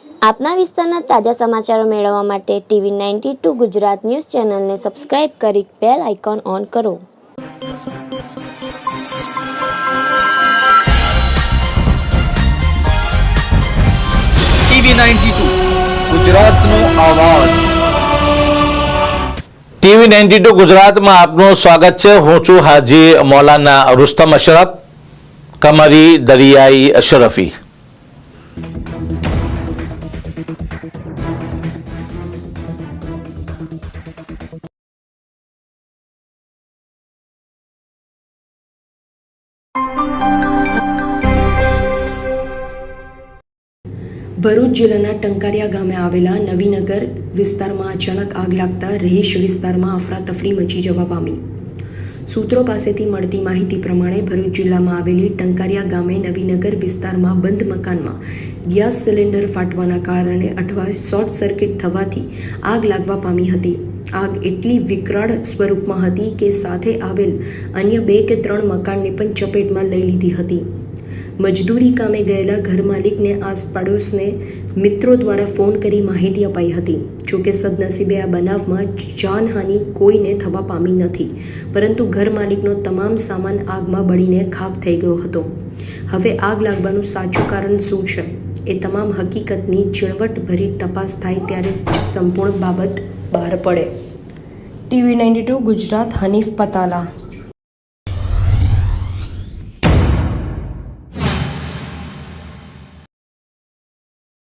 આપના વિસ્તારના તાજા સમાચારો મેળવવા માટે TV92 ગુજરાત ન્યૂઝ ચેનલને સબસ્ક્રાઇબ કરી બેલ આઇકોન ઓન કરો. TV92 ગુજરાતનો અવાજ. TV92 ગુજરાતમાં આપનું સ્વાગત છે. હું છું હાજી મૌલાના રુસ્તમ અશરફ, કમરી દરિયાઈ અશરફી. ભરૂચ જિલ્લાના ટંકારિયા ગામે આવેલા નવીનગર વિસ્તારમાં અચાનક આગ લાગતા રહીશ વિસ્તારમાં અફરાતફરી મચી જવા પામી. સૂત્રો પાસેથી મળતી માહિતી પ્રમાણે ભરૂચ જિલ્લામાં આવેલી ટંકારિયા ગામે નવીનગર વિસ્તારમાં બંધ મકાનમાં ગેસ સિલિન્ડર ફાટવાના કારણે અથવા શોર્ટ સર્કિટ થવાથી આગ લાગવા પામી હતી. આગ એટલી વિકરાળ સ્વરૂપમાં હતી કે સાથે આવેલ અન્ય 2 કે 3 મકાનને પણ ચપેટમાં લઈ લીધી હતી. મજદૂરી કામે ગયેલા ઘર માલિકને આસપાડોશને મિત્રો દ્વારા ફોન કરી માહિતી અપાઈ હતી. જોકે સદનસીબે આ બનાવમાં જાનહાનિ કોઈને થવા પામી નથી, પરંતુ ઘર માલિકનો તમામ સામાન આગમાં બળીને ખાખ થઈ ગયો હતો. હવે આગ લાગવાનું સાચું કારણ શું છે એ તમામ હકીકતની ઝીણવટભરી તપાસ થાય ત્યારે સંપૂર્ણ બાબત બહાર પડે. TV92 ગુજરાત, હનીફ પતાલા.